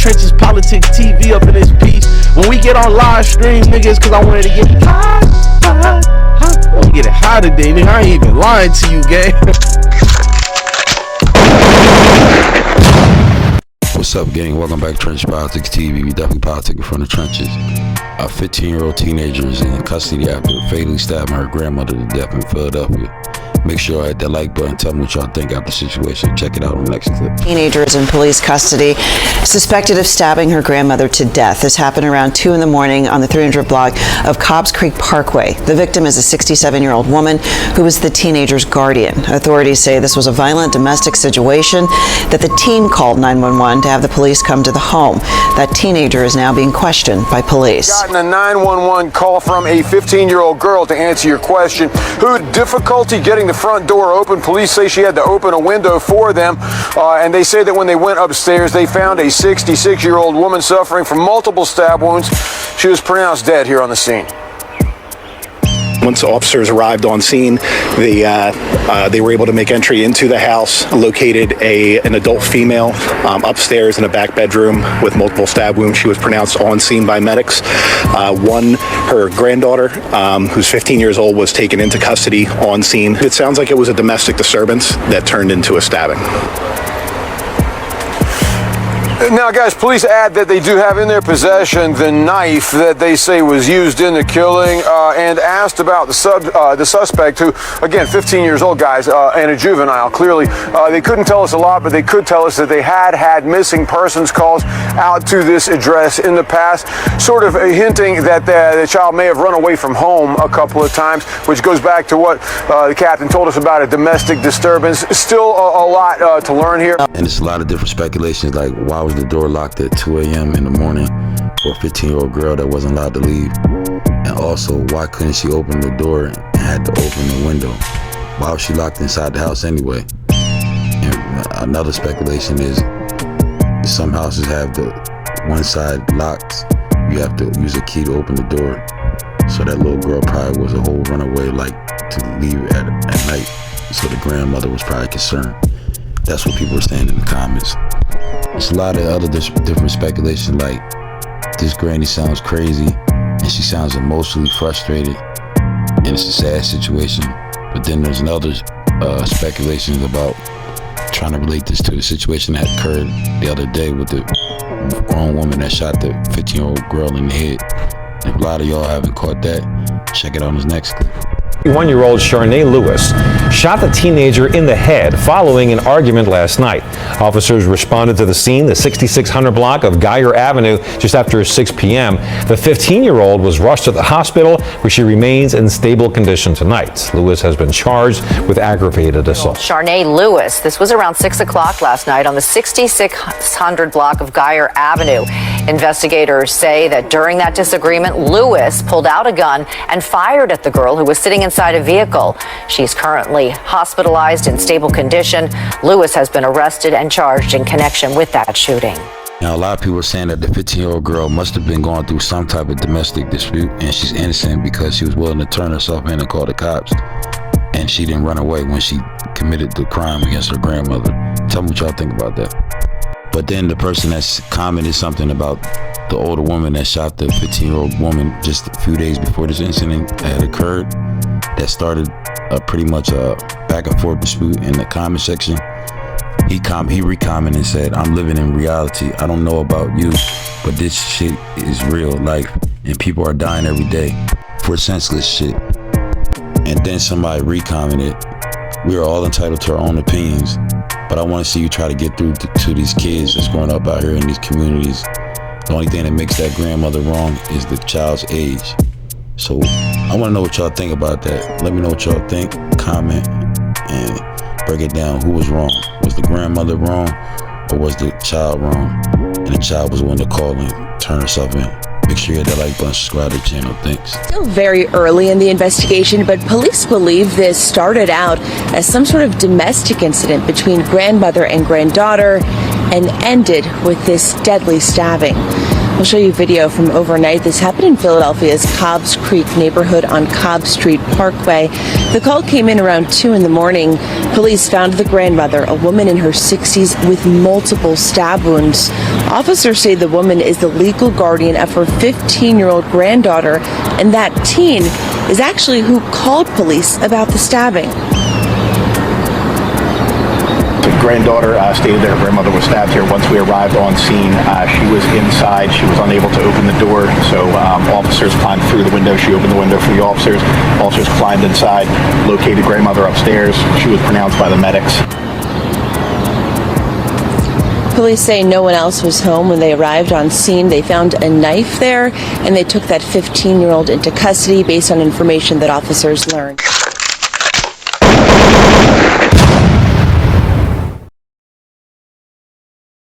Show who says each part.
Speaker 1: Trenches Politics TV up in this piece. When we get on live stream, niggas, cause I wanted to get high. I'm gonna get it high today, nigga. I ain't even lying to you, gang.
Speaker 2: What's up, gang? Welcome back to Trench Politics TV. We definitely politicking from the trenches. A 15-year-old teenager is in custody after fatally stabbing her grandmother to death in Philadelphia. Make sure I hit that like button. Tell me what y'all think about the situation. Check it out on the next clip.
Speaker 3: Teenagers in police custody suspected of stabbing her grandmother to death. This happened around 2 in the morning on the 300 block of Cobbs Creek Parkway. The victim is a 67-year-old woman who was the teenager's guardian. Authorities say this was a violent domestic situation, that the teen called 911 to have the police come to the home. That teenager is now being questioned by police.
Speaker 4: Gotten a 911 call from a 15-year-old girl to answer your question, who had difficulty getting the front door open. Police say she had to open a window for them, and they say that when they went upstairs, they found a 66-year-old woman suffering from multiple stab wounds. She was pronounced dead here on the scene.
Speaker 5: Once officers arrived on scene, they were able to make entry into the house, located an adult female upstairs in a back bedroom with multiple stab wounds. She was pronounced on scene by medics. Her granddaughter, who's 15 years old, was taken into custody on scene. It sounds like it was a domestic disturbance that turned into a stabbing.
Speaker 4: Now, guys, police add that they do have in their possession the knife that they say was used in the killing, and asked about the suspect, who, again, 15 years old, guys, and a juvenile. Clearly, they couldn't tell us a lot, but they could tell us that they had missing persons calls out to this address in the past, sort of hinting that the child may have run away from home a couple of times, which goes back to what the captain told us about a domestic disturbance. Still a lot to learn here.
Speaker 2: And it's a lot of different speculations, like why was the door locked at 2 a.m. in the morning for a 15-year-old girl that wasn't allowed to leave? And also, why couldn't she open the door and had to open the window? Why was she locked inside the house anyway? And another speculation is some houses have the one side locked. You have to use a key to open the door. So that little girl probably was a whole runaway, like to leave at night. So the grandmother was probably concerned. That's what people are saying in the comments. There's a lot of other different speculation, like this granny sounds crazy and she sounds emotionally frustrated and it's a sad situation. But then there's another speculations about trying to relate this to the situation that occurred the other day with the grown woman that shot the 15-year-old girl in the head. If a lot of y'all haven't caught that, check it out on this next clip.
Speaker 6: 21-year-old Charnay Lewis shot the teenager in the head following an argument last night. Officers responded to the scene, the 6600 block of Geyer Avenue, just after 6 p.m. The 15-year-old was rushed to the hospital, where she remains in stable condition tonight. Lewis has been charged with aggravated assault.
Speaker 7: Charnay Lewis, this was around 6 o'clock last night on the 6600 block of Geyer Avenue. Investigators say that during that disagreement, Lewis pulled out a gun and fired at the girl who was sitting inside a vehicle. She's currently hospitalized in stable condition. Lewis has been arrested and charged in connection with that shooting.
Speaker 2: Now, a lot of people are saying that the 15-year-old girl must have been going through some type of domestic dispute and she's innocent because she was willing to turn herself in and call the cops. And she didn't run away when she committed the crime against her grandmother. Tell me what y'all think about that. But then the person that's commented something about the older woman that shot the 15-year-old woman just a few days before this incident had occurred, that started pretty much a back and forth dispute in the comment section. He recommented and said, "I'm living in reality. I don't know about you, but this shit is real life and people are dying every day for senseless shit." And then somebody recommented, "We are all entitled to our own opinions, but I want to see you try to get through to these kids that's growing up out here in these communities. The only thing that makes that grandmother wrong is the child's age." So I want to know what y'all think about that. Let me know what y'all think. Comment and break it down. Who was wrong? Was the grandmother wrong, or was the child wrong? And the child was willing to call and turn herself in. Make sure you hit that like button, subscribe to the channel. Thanks.
Speaker 8: Still very early in the investigation, but police believe this started out as some sort of domestic incident between grandmother and granddaughter and ended with this deadly stabbing. We'll show you video from overnight. This happened in Philadelphia's Cobbs Creek neighborhood on Cobb Street Parkway. The call came in around 2 in the morning. Police found the grandmother, a woman in her 60s with multiple stab wounds. Officers say the woman is the legal guardian of her 15-year-old granddaughter, and that teen is actually who called police about the stabbing.
Speaker 5: Granddaughter stated that her grandmother was stabbed here. Once we arrived on scene, she was inside. She was unable to open the door, so officers climbed through the window. She opened the window for the officers. Officers climbed inside, located grandmother upstairs. She was pronounced by the medics.
Speaker 8: Police say no one else was home when they arrived on scene. They found a knife there, and they took that 15-year-old into custody based on information that officers learned.